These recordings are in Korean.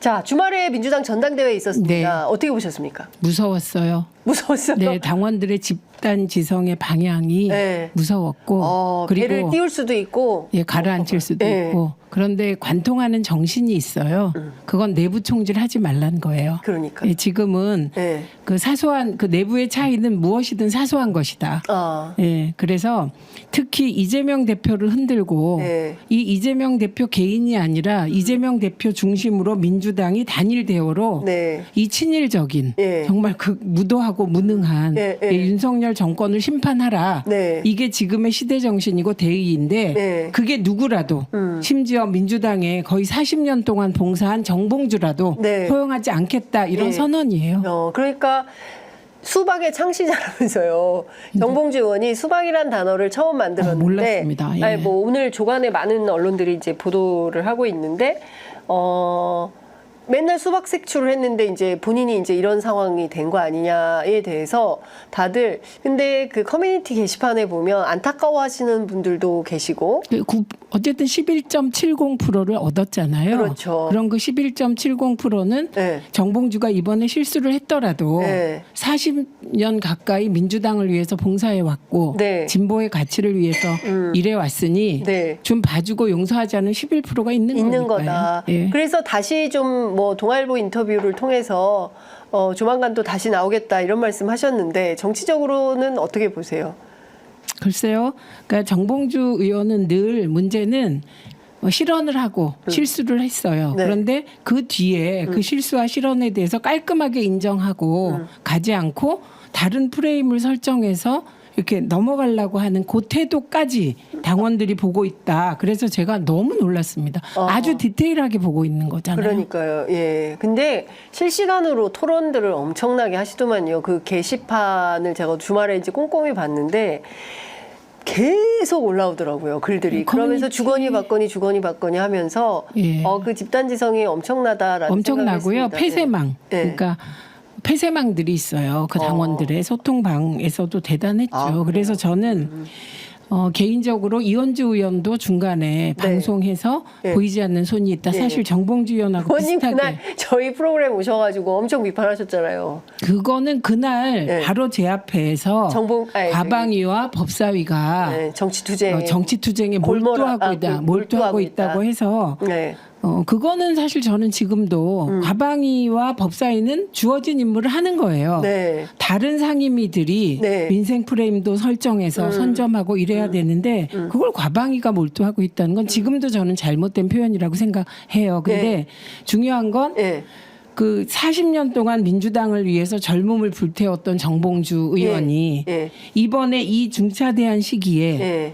자, 주말에 민주당 전당대회 있었습니다. 네. 어떻게 보셨습니까? 무서웠어요. 무서웠어요? 네, 당원들의 집단 지성의 방향이 네. 무서웠고 배를 그리고 띄울 수도 있고 예, 가라앉힐 수도 네. 있고 그런데 관통하는 정신이 있어요. 그건 내부 총질하지 말란 거예요. 그러니까. 예, 지금은 네. 그 사소한 그 내부의 차이는 무엇이든 사소한 것이다. 예, 그래서 특히 이재명 대표를 흔들고 네. 이 이재명 대표 개인이 아니라 이재명 대표 중심으로 민주당이 단일 대우로 네. 이 친일적인 예. 정말 그 무도하고 무능한 예, 예. 윤석열 정권을 심판하라. 네. 이게 지금의 시대 정신이고 대의인데 네. 그게 누구라도 심지어 민주당에 거의 40년 동안 봉사한 정봉주라도 네. 허용하지 않겠다 이런 예. 선언이에요. 그러니까 수박의 창시자라면서요. 정봉주 의원이 수박이란 단어를 처음 만들었는데 몰랐습니다. 예. 아니, 뭐 오늘 조간에 많은 언론들이 이제 보도를 하고 있는데 맨날 수박 색출을 했는데 이제 본인이 이제 이런 상황이 된 거 아니냐에 대해서 다들 근데 그 커뮤니티 게시판에 보면 안타까워하시는 분들도 계시고 어쨌든 11.70%를 얻었잖아요. 그렇죠. 그럼 그 11.70%는 네. 정봉주가 이번에 실수를 했더라도 네. 40년 가까이 민주당을 위해서 봉사해 왔고 네. 진보의 가치를 위해서 일해 왔으니 네. 좀 봐주고 용서하지 않은 11%가 있는 거니까요. 거다. 예. 그래서 다시 좀 뭐 동아일보 인터뷰를 통해서 조만간 또 다시 나오겠다 이런 말씀하셨는데 정치적으로는 어떻게 보세요? 글쎄요. 그러니까 정봉주 의원은 늘 문제는 실언을 하고 실수를 했어요. 네. 그런데 그 뒤에 그 실수와 실언에 대해서 깔끔하게 인정하고 가지 않고 다른 프레임을 설정해서 이렇게 넘어가려고 하는 그 태도까지 당원들이 보고 있다. 그래서 제가 너무 놀랐습니다. 아주 디테일하게 보고 있는 거잖아요. 그러니까요. 예. 근데 실시간으로 토론들을 엄청나게 하시더만요. 그 게시판을 제가 주말에 이제 꼼꼼히 봤는데 계속 올라오더라고요. 글들이. 그러면서 주거니 받거니 하면서 예. 그 집단지성이 엄청나다라는 엄청나고요. 생각을 했습니다. 폐쇄망. 예. 그러니까 폐쇄망들이 있어요. 그 당원들의 소통방에서도 대단했죠. 그래서 저는 개인적으로 이원주 의원도 중간에 방송해서 네. 보이지 않는 손이 있다. 사실 정봉주 의원하고 의원님 비슷하게. 그날 저희 프로그램 오셔가지고 엄청 비판하셨잖아요. 그거는 그날 네. 바로 제 앞에서 과방위와 법사위가 네, 정치투쟁. 정치투쟁에 몰두하고 있다고 해서 네. 그거는 사실 저는 지금도 과방위와 법사위는 주어진 임무를 하는 거예요. 네. 다른 상임위들이 네. 민생 프레임도 설정해서 선점하고 이래야 되는데 그걸 과방위가 몰두하고 있다는 건 지금도 저는 잘못된 표현이라고 생각해요. 근데 네. 중요한 건 네. 그 40년 동안 민주당을 위해서 젊음을 불태웠던 정봉주 의원이 예. 이번에 이 중차대한 시기에 예.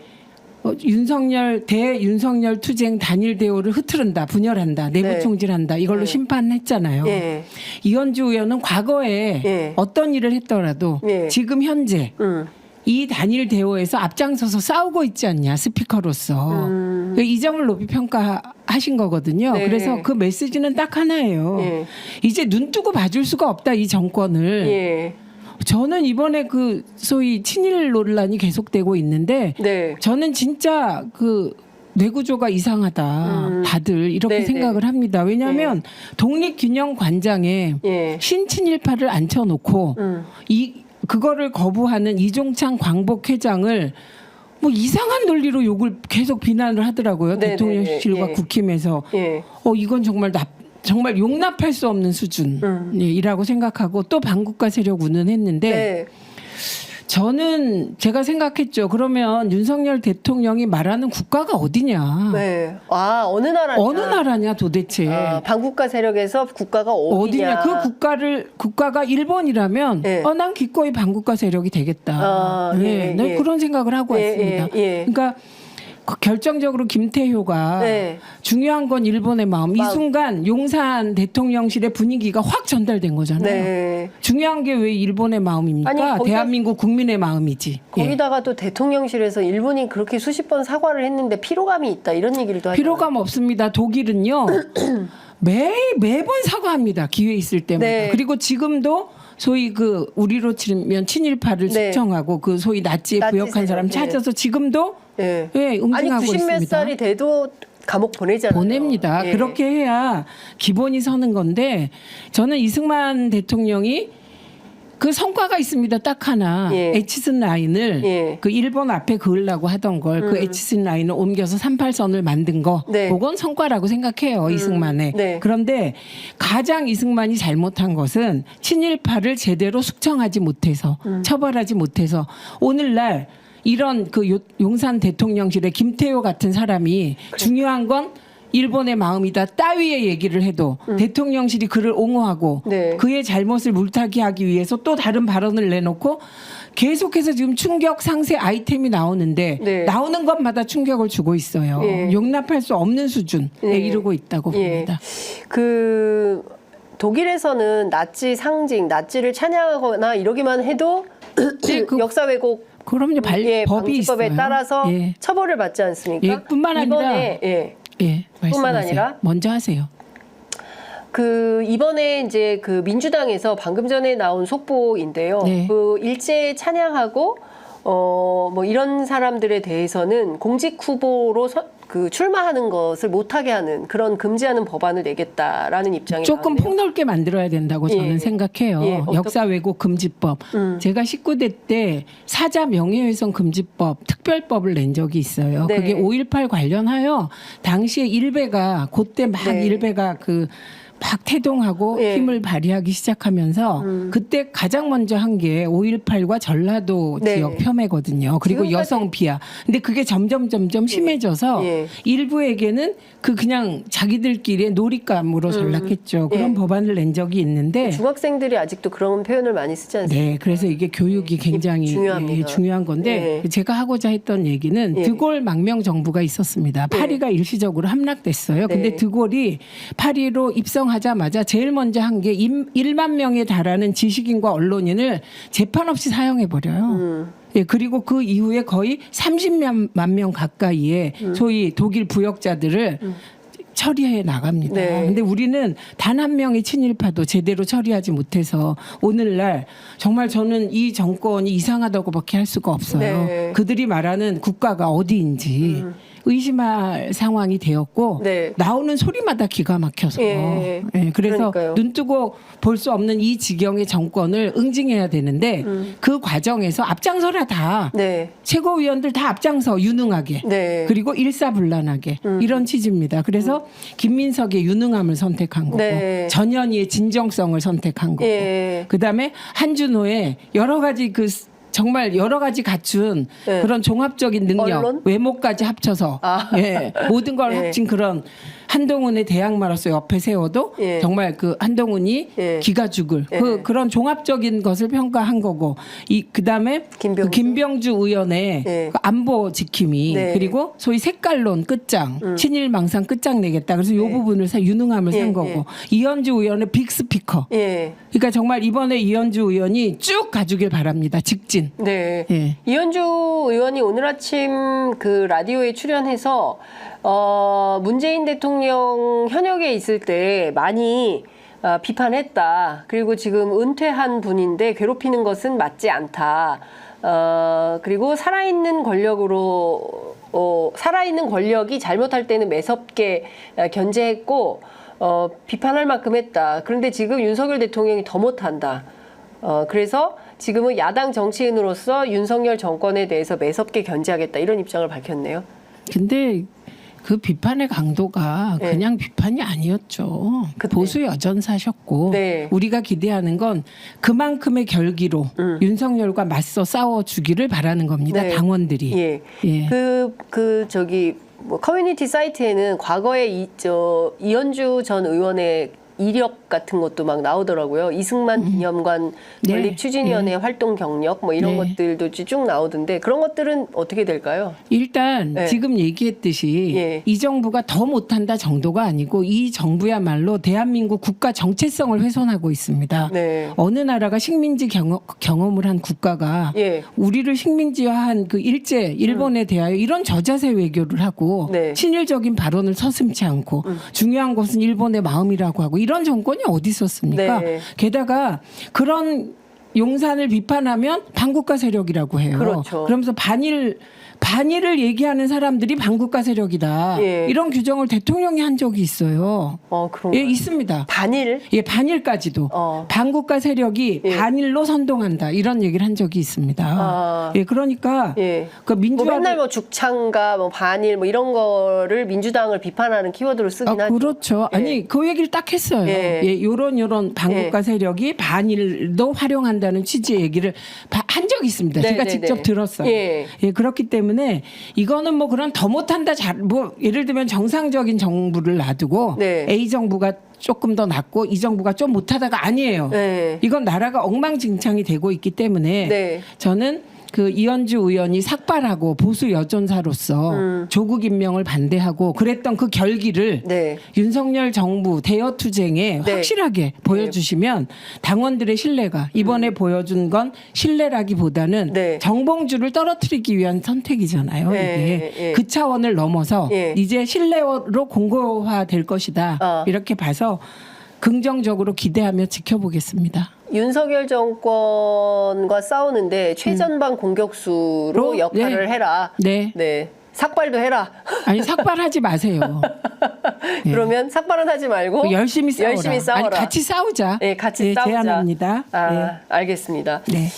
윤석열 투쟁 단일 대우를 흐트른다, 분열한다, 내부 네. 총질한다 이걸로 심판했잖아요. 예. 이현주 의원은 과거에 예. 어떤 일을 했더라도 예. 지금 현재 이 단일 대우에서 앞장서서 싸우고 있지 않냐 스피커로서 이 점을 높이 평가하신 거거든요. 네. 그래서 그 메시지는 딱 하나예요. 예. 이제 눈 뜨고 봐줄 수가 없다 이 정권을. 예. 저는 이번에 그 소위 친일 논란이 계속되고 있는데 네. 저는 진짜 그 뇌구조가 이상하다. 다들 이렇게 네, 생각을 합니다. 왜냐하면 독립균형관장에 예. 신친일파를 앉혀놓고 그거를 거부하는 이종창 광복회장을 뭐 이상한 논리로 욕을 계속 비난을 하더라고요. 네, 대통령실과 네, 예. 국힘에서. 예. 이건 정말 용납할 수 없는 수준이라고 생각하고 또 반국가 세력 운운했는데 네. 저는 제가 생각했죠. 그러면 윤석열 대통령이 말하는 국가가 어디냐. 네. 어느 나라냐? 어느 나라냐 도대체. 반국가 세력에서 국가가 어디냐? 그 국가가 일본이라면 네. 난 기꺼이 반국가 세력이 되겠다. 예, 네, 예. 그런 생각을 하고 왔습니다. 예. 그러니까 결정적으로 김태효가 네. 중요한 건 일본의 마음. 이 순간 용산 대통령실의 분위기가 확 전달된 거잖아요. 네. 중요한 게 왜 일본의 마음입니까? 아니, 대한민국 국민의 마음이지. 거기다가 또 대통령실에서 일본이 그렇게 수십 번 사과를 했는데 피로감이 있다 이런 얘기를 또 하죠. 피로감 없습니다. 독일은요. 매번 사과합니다. 기회 있을 때마다. 네. 그리고 지금도 소위 그 우리로 치면 친일파를 네. 숙청하고 그 소위 나치에 나치 부역한 사람 세력, 찾아서 지금도 예. 응징하고 아니 90몇 있습니다. 살이 돼도 감옥 보내잖아요. 보냅니다. 예. 그렇게 해야 기본이 서는 건데 저는 이승만 대통령이 그 성과가 있습니다. 딱 하나. 예. 에치슨 라인을 예. 그 일본 앞에 그으려고 하던 걸 그 에치슨 라인을 옮겨서 38선을 만든 거. 네. 그건 성과라고 생각해요. 이승만의. 네. 그런데 가장 이승만이 잘못한 것은 친일파를 제대로 숙청하지 못해서 처벌하지 못해서 오늘날 이런 그 용산 대통령실에 김태효 같은 사람이 중요한 건 일본의 마음이다 따위의 얘기를 해도 대통령실이 그를 옹호하고 네. 그의 잘못을 물타기하기 위해서 또 다른 발언을 내놓고 계속해서 지금 충격 상세 아이템이 나오는데 네. 나오는 것마다 충격을 주고 있어요. 예. 용납할 수 없는 수준에 예. 이르고 있다고 예. 봅니다. 그 독일에서는 나치 상징, 나치를 찬양하거나 이러기만 해도 네, 그- 역사 왜곡 그럼요. 예, 법이 방지법에 있어요. 따라서 예. 처벌을 받지 않습니까? 예, 뿐만 아니라- 이번에 예, 뿐만 말씀하세요. 아니라 먼저 하세요. 그 이번에 이제 그 민주당에서 방금 전에 나온 속보인데요. 네. 그 일제 찬양하고 뭐 이런 사람들에 대해서는 공직 후보로 그 출마하는 것을 못하게 하는 그런 금지하는 법안을 내겠다라는 입장이 조금 나왔네요. 폭넓게 만들어야 된다고 저는 예. 생각해요. 예, 어떻게- 역사 왜곡 금지법. 제가 19대 때 사자 명예훼손 금지법 특별법을 낸 적이 있어요. 네. 그게 5.18 관련하여 당시에 일베가 그때 막 네. 일베가 막 태동하고 예. 힘을 발휘하기 시작하면서 그때 가장 먼저 한 게 5.18과 전라도 네. 지역 폄훼거든요. 그리고 지금까지- 여성 비하. 근데 그게 점점 심해져서 예. 일부에게는 그냥 자기들끼리의 놀잇감으로 전락했죠. 그런 예. 법안을 낸 적이 있는데 중학생들이 아직도 그런 표현을 많이 쓰지 않습니까? 네, 그래서 이게 교육이 굉장히 중요합니다. 중요한 건데 예. 제가 하고자 했던 얘기는 예. 드골 망명 정부가 있었습니다. 파리가 일시적으로 함락됐어요. 근데 네. 드골이 파리로 입성하자마자 제일 먼저 한 게 1만 명에 달하는 지식인과 언론인을 재판 없이 사형해 버려요. 예, 그리고 그 이후에 거의 30만 명 가까이의 소위 독일 부역자들을 처리해 나갑니다. 네. 근데 우리는 단 한 명의 친일파도 제대로 처리하지 못해서 오늘날 정말 저는 이 정권이 이상하다고밖에 할 수가 없어요. 네. 그들이 말하는 국가가 어디인지 의심할 상황이 되었고 네. 나오는 소리마다 기가 막혀서 예. 예, 그래서 그러니까요. 눈 뜨고 볼 수 없는 이 지경의 정권을 응징해야 되는데 그 과정에서 앞장서라 다 네. 최고위원들 다 앞장서 유능하게 네. 그리고 일사불란하게 이런 취지입니다. 그래서 김민석의 유능함을 선택한 거고 네. 전현희의 진정성을 선택한 거고 예. 그다음에 한준호의 여러 가지 정말 여러 가지 갖춘 네. 그런 종합적인 능력, 언론? 외모까지 합쳐서 아. 예, 모든 걸 예. 합친 그런 한동훈의 대항마로서 옆에 세워도 예. 정말 그 한동훈이 예. 기가 죽을 예. 그런 종합적인 것을 평가한 거고 그다음에 김병주? 김병주 의원의 예. 그 안보 지킴이 네. 그리고 소위 색깔론 끝장 친일망상 끝장 내겠다. 그래서 이 부분을 유능함을 예, 산 거고 이현주 의원의 빅스피커. 예. 그러니까 정말 이번에 이현주 의원이 쭉 가주길 바랍니다. 직진. 네. 예. 이현주 의원이 오늘 아침 그 라디오에 출연해서 문재인 대통령 현역에 있을 때 많이 비판했다. 그리고 지금 은퇴한 분인데 괴롭히는 것은 맞지 않다. 그리고 살아있는 권력으로 살아있는 권력이 잘못할 때는 매섭게 견제했고 비판할 만큼 했다. 그런데 지금 윤석열 대통령이 더 못한다. 그래서 지금은 야당 정치인으로서 윤석열 정권에 대해서 매섭게 견제하겠다 이런 입장을 밝혔네요. 근데 그 비판의 강도가 네. 그냥 비판이 아니었죠. 그때. 보수 여전사셨고 네. 우리가 기대하는 건 그만큼의 결기로 윤석열과 맞서 싸워주기를 바라는 겁니다. 네. 당원들이. 예. 예. 저기 뭐 커뮤니티 사이트에는 과거에 이현주 전 의원의 이력 같은 것도 막 나오더라고요. 이승만 기념관 네. 건립 추진위원회 활동 경력 뭐 이런 네. 것들도 쭉 나오던데 그런 것들은 어떻게 될까요? 일단 네. 지금 얘기했듯이 예. 이 정부가 더 못한다 정도가 아니고 이 정부야말로 대한민국 국가 정체성을 훼손하고 있습니다. 네. 어느 나라가 식민지 경험을 한 국가가 예. 우리를 식민지화한 그 일본에 대하여 이런 저자세 외교를 하고 네. 친일적인 발언을 서슴지 않고 중요한 것은 일본의 마음이라고 하고 이런 정권이 어디 있었습니까? 네. 게다가 그런 용산을 비판하면 반국가 세력이라고 해요. 그렇죠. 그러면서 반일을 얘기하는 사람들이 반국가 세력이다. 예. 이런 규정을 대통령이 한 적이 있어요. 그런가요? 예, 있습니다. 반일? 예, 반일까지도 반국가 세력이 예. 반일로 선동한다 이런 얘기를 한 적이 있습니다. 예, 그러니까 예. 그 뭐 민주화 맨날 뭐 죽창가 뭐 반일 뭐 이런 거를 민주당을 비판하는 키워드로 쓰긴 하죠. 그렇죠. 예. 아니 그 얘기를 딱 했어요. 예. 예, 요런 반국가 세력이 반일도 활용한다는 취지의 얘기를 한 적이 있습니다. 네, 제가 네, 직접 네. 들었어요. 예. 예, 그렇기 때문에 이거는 뭐 그런 더 못한다 뭐 예를 들면 정상적인 정부를 놔두고 네. A 정부가 조금 더 낫고 이 정부가 좀 못하다가 아니에요. 네. 이건 나라가 엉망진창이 되고 있기 때문에 네. 저는 그 이현주 의원이 삭발하고 보수 여론사로서 조국 임명을 반대하고 그랬던 그 결기를 네. 윤석열 정부 대여 투쟁에 네. 확실하게 보여주시면 당원들의 신뢰가 이번에 보여준 건 신뢰라기보다는 네. 정봉주를 떨어뜨리기 위한 선택이잖아요. 네. 이게 예. 그 차원을 넘어서 예. 이제 신뢰로 공고화될 것이다. 이렇게 봐서 긍정적으로 기대하며 지켜보겠습니다. 윤석열 정권과 싸우는데 최전방 공격수로 역할을 네. 해라. 네. 네. 삭발도 해라. 아니 삭발하지 마세요. 그러면 삭발은 하지 말고 열심히 싸워라. 열심히 싸워라. 아니, 같이 싸우자. 네, 같이 싸우자. 제안합니다. 알겠습니다. 네.